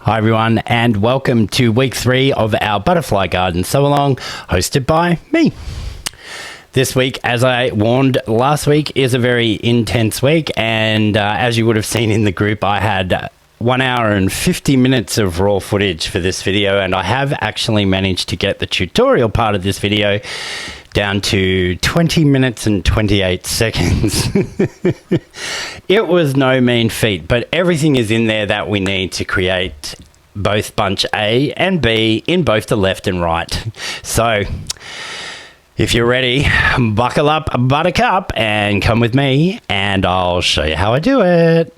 Hi everyone, and welcome to week 3 of our Butterfly Garden Sew-Along, hosted by me. This week, as I warned last week, is a very intense week, and as you would have seen in the group, I had 1 hour and 50 minutes of raw footage for this video, and I have actually managed to get the tutorial part of this video down to 20 minutes and 28 seconds. It was no mean feat, but everything is in there that we need to create both bunch A and B in both the left and right. So if you're ready, buckle up, buttercup, and come with me and I'll show you how I do it.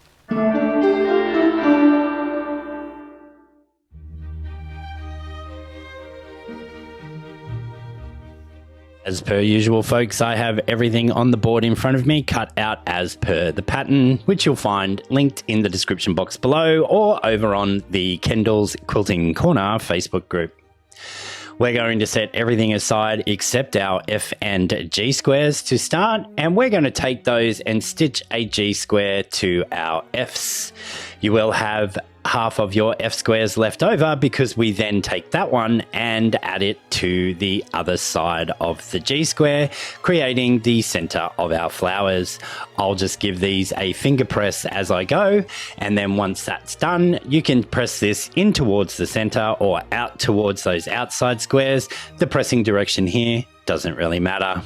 As per usual, folks, I have everything on the board in front of me cut out as per the pattern, which you'll find linked in the description box below or over on the Kendall's Quilting Corner Facebook group. We're going to set everything aside except our F and G squares to start, and we're going to take those and stitch a G square to our Fs. You will have half of your F squares left over because we then take that one and add it to the other side of the G square, creating the center of our flowers. I'll just give these a finger press as I go, and then once that's done, you can press this in towards the center or out towards those outside squares. The pressing direction here doesn't really matter.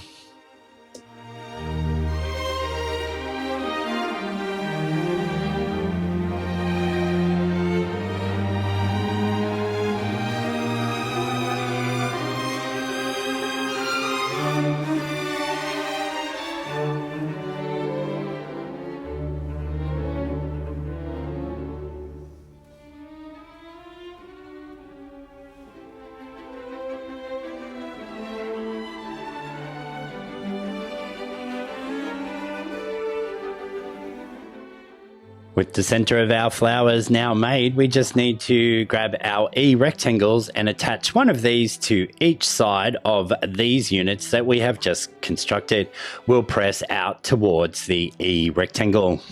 With the center of our flowers now made, we just need to grab our E rectangles and attach one of these to each side of these units that we have just constructed. We'll press out towards the E rectangle.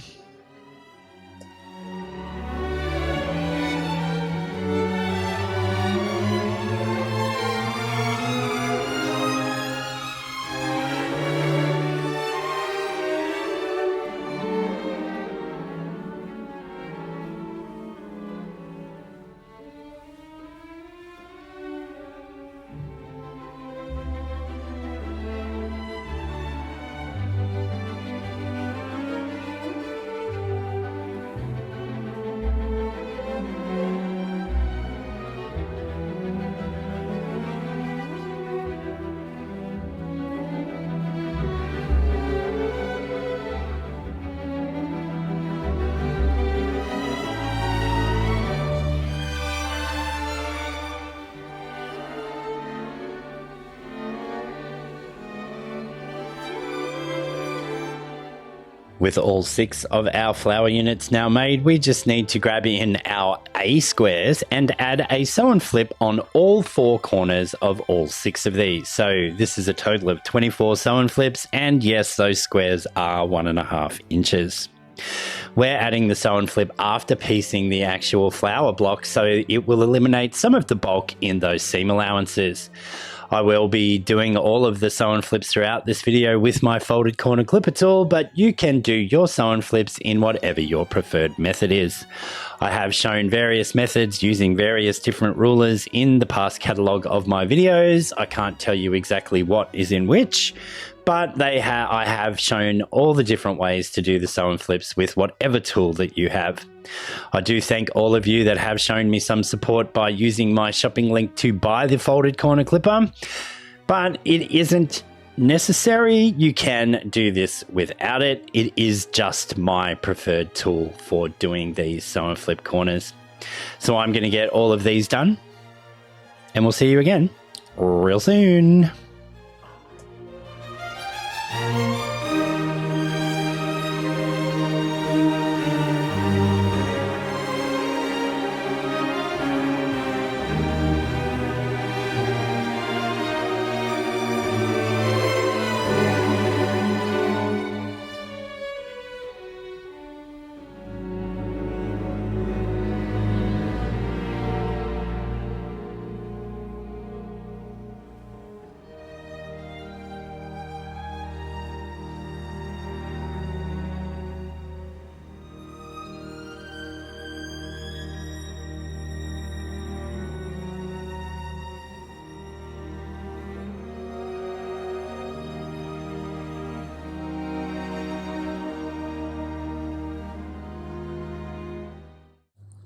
With all 6 of our flower units now made, we just need to grab in our A squares and add a sew and flip on all 4 corners of all 6 of these. So this is a total of 24 sew and flips, and yes, those squares are 1.5 inches. We're adding the sew and flip after piecing the actual flower block, so it will eliminate some of the bulk in those seam allowances. I will be doing all of the sew and flips throughout this video with my folded corner clipper tool, but you can do your sew and flips in whatever your preferred method is. I have shown various methods using various different rulers in the past catalogue of my videos. I can't tell you exactly what is in which, but I have shown all the different ways to do the sew and flips with whatever tool that you have. I do thank all of you that have shown me some support by using my shopping link to buy the folded corner clipper, but it isn't necessary. You can do this without it. It is just my preferred tool for doing these sew and flip corners. So I'm going to get all of these done, and we'll see you again real soon.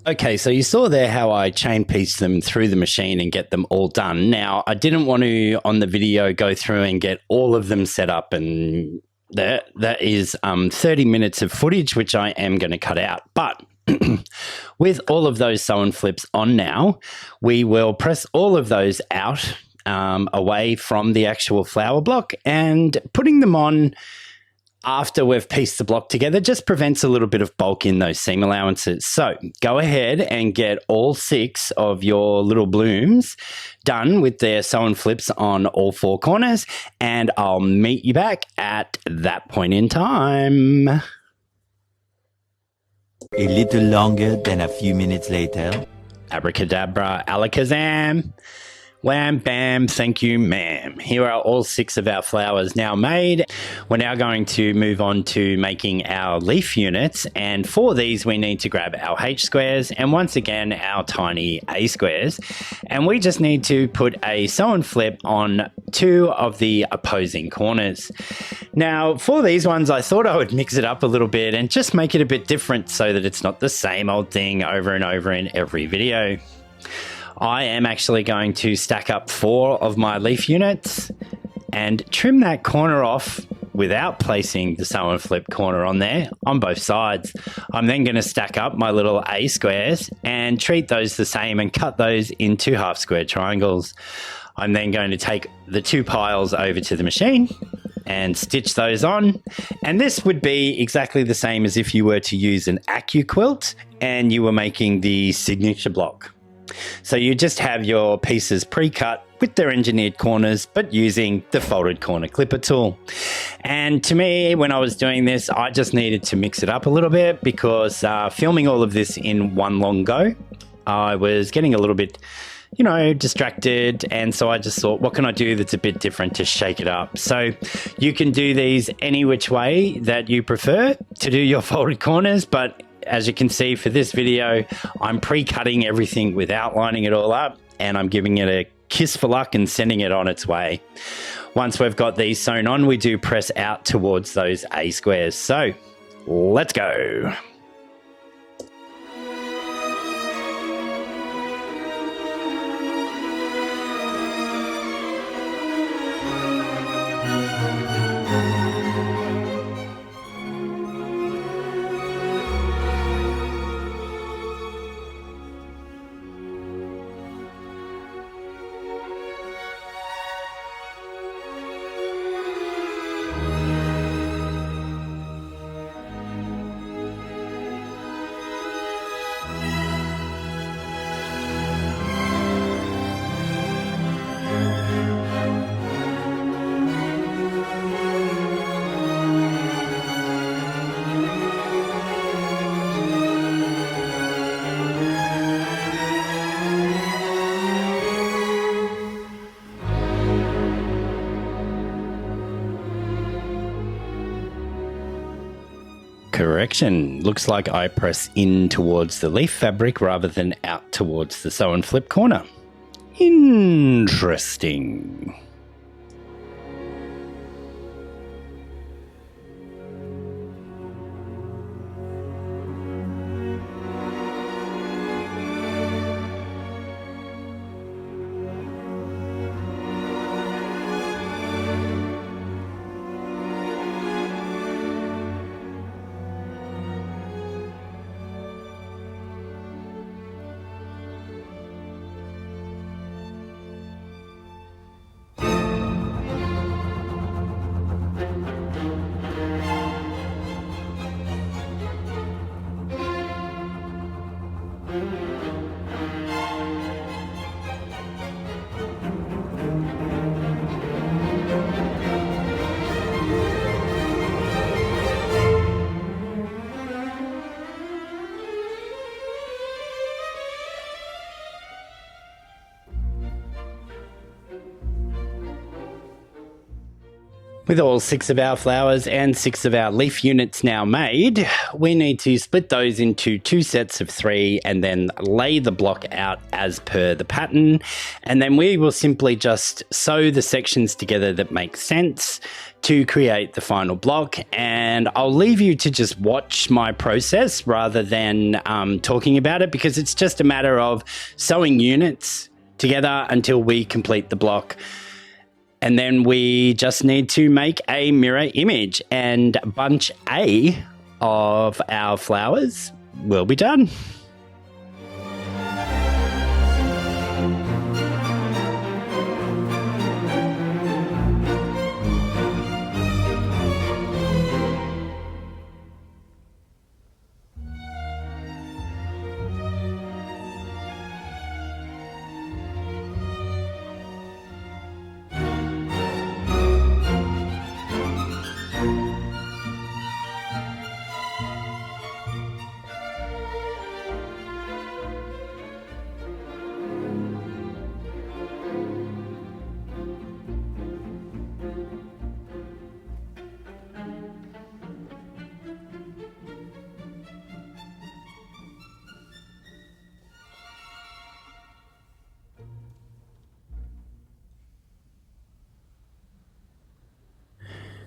Okay, so you saw there how I chain pieced them through the machine and get them all done. Now, I didn't want to, on the video, go through and get all of them set up, and that is 30 minutes of footage, which I am going to cut out. But with all of those sew and flips on now, we will press all of those out away from the actual flower block, and putting them on after we've pieced the block together just prevents a little bit of bulk in those seam allowances. So go ahead and get all 6 of your little blooms done with their sew and flips on all 4 corners, and I'll meet you back at that point in time. A little longer than a few minutes later. Abracadabra, alakazam. Wham, bam, thank you, ma'am. Here are all 6 of our flowers now made. We're now going to move on to making our leaf units, and for these we need to grab our H squares and once again our tiny A squares, and we just need to put a sew and flip on 2 of the opposing corners. Now for these ones I thought I would mix it up a little bit and just make it a bit different so that it's not the same old thing over and over in every video. I am actually going to stack up 4 of my leaf units and trim that corner off without placing the sew and flip corner on there on both sides. I'm then going to stack up my little A squares and treat those the same and cut those into half square triangles. I'm then going to take the 2 piles over to the machine and stitch those on, and this would be exactly the same as if you were to use an AccuQuilt and you were making the signature block. So you just have your pieces pre-cut with their engineered corners, but using the folded corner clipper tool. And to me, when I was doing this, I just needed to mix it up a little bit because filming all of this in one long go, I was getting a little bit, distracted. And so I just thought, what can I do that's a bit different to shake it up? So you can do these any which way that you prefer to do your folded corners, but as you can see for this video, I'm pre-cutting everything without lining it all up, and I'm giving it a kiss for luck and sending it on its way. Once we've got these sewn on, we do press out towards those A squares. So let's go. Correction. Looks like I press in towards the leaf fabric rather than out towards the sew and flip corner. Interesting. With all 6 of our flowers and 6 of our leaf units now made, we need to split those into 2 sets of 3 and then lay the block out as per the pattern. And then we will simply just sew the sections together that make sense to create the final block. And I'll leave you to just watch my process rather than talking about it, because it's just a matter of sewing units together until we complete the block. And then we just need to make a mirror image, and bunch A of our flowers will be done.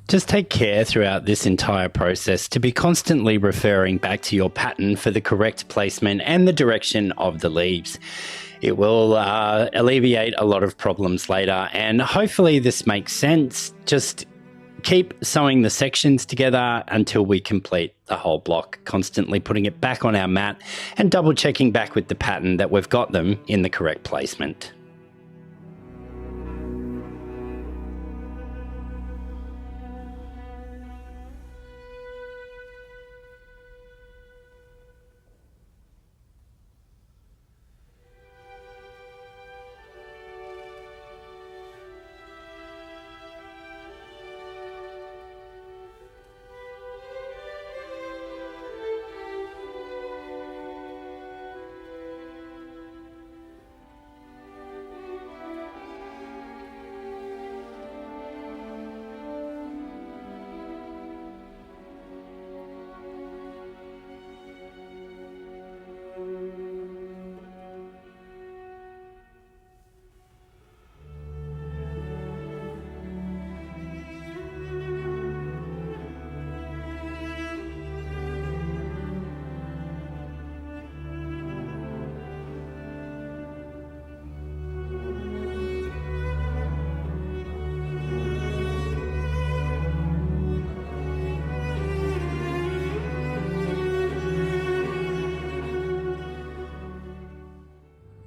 Just take care throughout this entire process to be constantly referring back to your pattern for the correct placement and the direction of the leaves. It will alleviate a lot of problems later, and hopefully this makes sense. Just keep sewing the sections together until we complete the whole block, constantly putting it back on our mat and double checking back with the pattern that we've got them in the correct placement.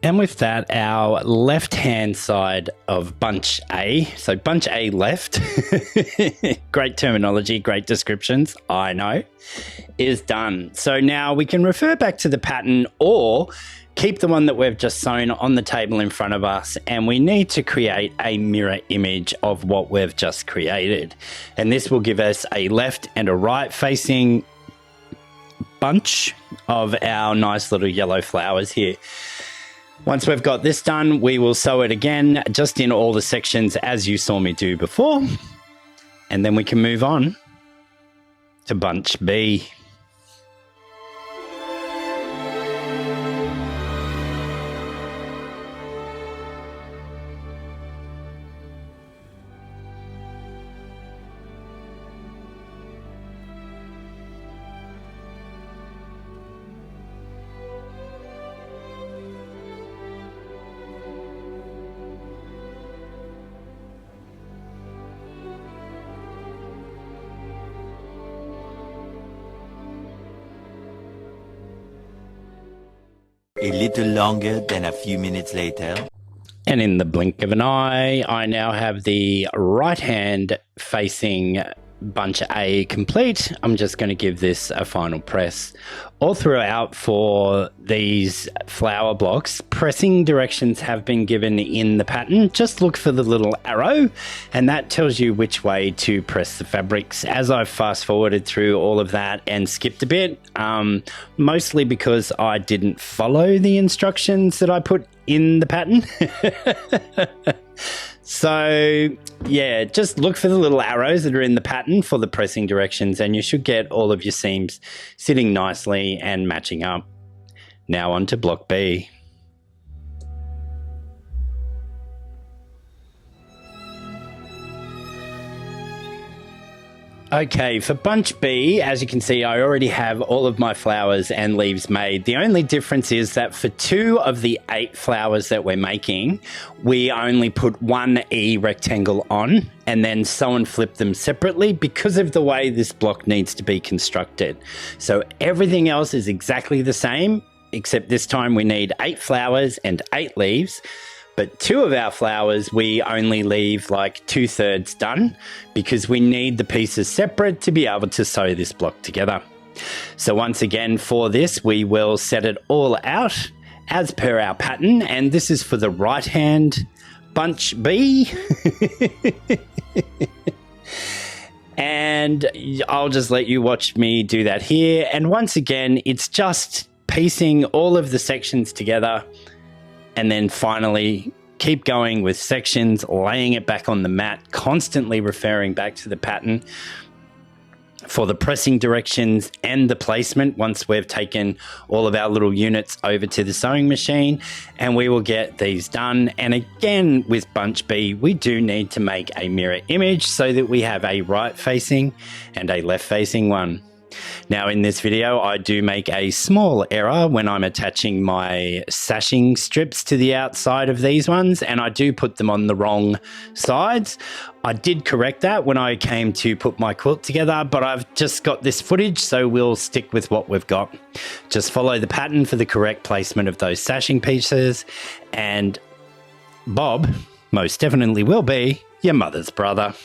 And with that, our left-hand side of bunch A, so bunch A left, great terminology, great descriptions, I know, is done. So now we can refer back to the pattern or keep the one that we've just sewn on the table in front of us, and we need to create a mirror image of what we've just created. And this will give us a left and a right facing bunch of our nice little yellow flowers here. Once we've got this done, we will sew it again, just in all the sections as you saw me do before. And then we can move on to bunch B. A little longer than a few minutes later. And in the blink of an eye, I now have the right hand facing bunch A complete. I'm just going to give this a final press. All throughout for these flower blocks, pressing directions have been given in the pattern. Just look for the little arrow and that tells you which way to press the fabrics. As I've fast forwarded through all of that and skipped a bit, mostly because I didn't follow the instructions that I put in the pattern. So yeah, just look for the little arrows that are in the pattern for the pressing directions, and you should get all of your seams sitting nicely and matching up. Now on to block B. Okay, for bunch B, as you can see, I already have all of my flowers and leaves made. The only difference is that for 2 of the 8 flowers that we're making, we only put one E rectangle on and then sew and flip them separately because of the way this block needs to be constructed. So everything else is exactly the same, except this time we need 8 flowers and 8 leaves. But 2 of our flowers, we only leave like 2/3 done because we need the pieces separate to be able to sew this block together. So once again, for this, we will set it all out as per our pattern. And this is for the right hand bunch B. And I'll just let you watch me do that here. And once again, it's just piecing all of the sections together, and then finally keep going with sections, laying it back on the mat, constantly referring back to the pattern for the pressing directions and the placement once we've taken all of our little units over to the sewing machine, and we will get these done. And again, with bunch B, we do need to make a mirror image so that we have a right facing and a left facing one. Now in this video, I do make a small error when I'm attaching my sashing strips to the outside of these ones, and I do put them on the wrong sides. I did correct that when I came to put my quilt together, but I've just got this footage, so we'll stick with what we've got. Just follow the pattern for the correct placement of those sashing pieces, and Bob most definitely will be your mother's brother.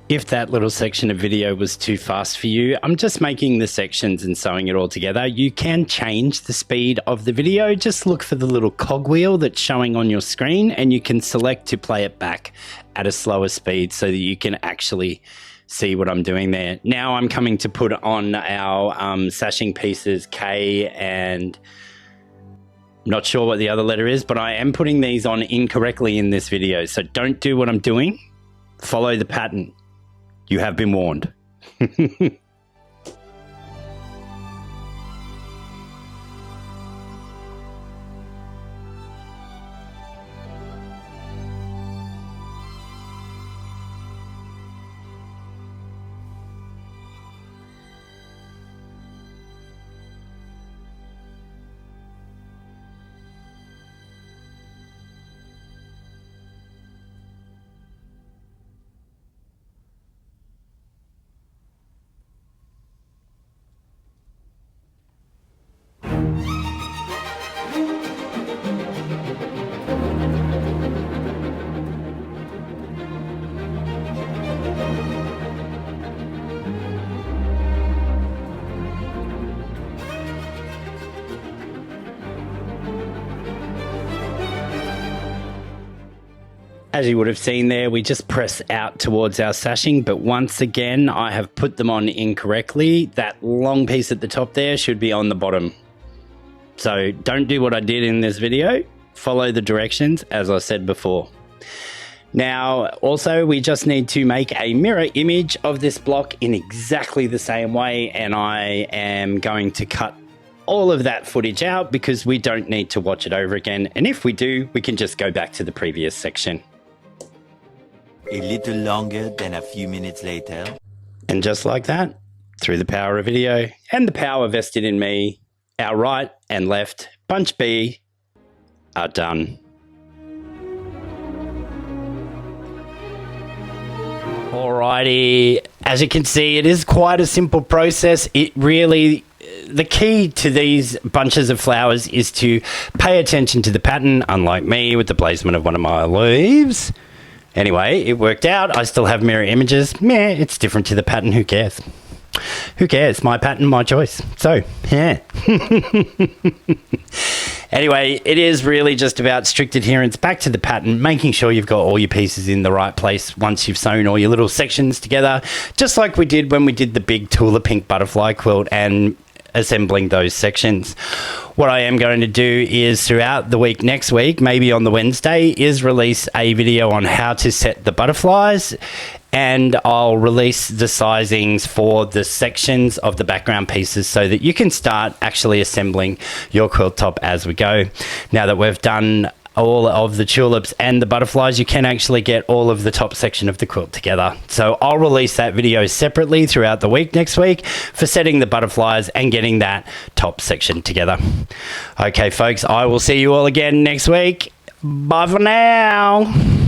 If that little section of video was too fast for you, I'm just making the sections and sewing it all together. You can change the speed of the video. Just look for the little cogwheel that's showing on your screen, and you can select to play it back at a slower speed so that you can actually see what I'm doing there. Now I'm coming to put on our sashing pieces K and not sure what the other letter is, but I am putting these on incorrectly in this video. So don't do what I'm doing. Follow the pattern. You have been warned. As you would have seen there, we just press out towards our sashing, but once again, I have put them on incorrectly. That long piece at the top there should be on the bottom. So don't do what I did in this video. Follow the directions as I said before. Now, also, we just need to make a mirror image of this block in exactly the same way, and I am going to cut all of that footage out because we don't need to watch it over again, and if we do, we can just go back to the previous section. A little longer than a few minutes later. And just like that, through the power of video and the power vested in me, our right and left bunch B are done. Alrighty, as you can see, it is quite a simple process. The key to these bunches of flowers is to pay attention to the pattern, unlike me with the placement of one of my leaves. Anyway, it worked out. I still have mirror images. Meh, it's different to the pattern. Who cares? Who cares? My pattern, my choice. So, yeah. Anyway, it is really just about strict adherence back to the pattern, making sure you've got all your pieces in the right place once you've sewn all your little sections together, just like we did when we did the big tulip pink butterfly quilt and assembling those sections. What I am going to do is throughout the week next week, maybe on the Wednesday, is release a video on how to set the butterflies, and I'll release the sizings for the sections of the background pieces so that you can start actually assembling your quilt top as we go. Now that we've done all of the tulips and the butterflies, you can actually get all of the top section of the quilt together. So I'll release that video separately throughout the week next week for setting the butterflies and getting that top section together. Okay, folks, I will see you all again next week. Bye for now.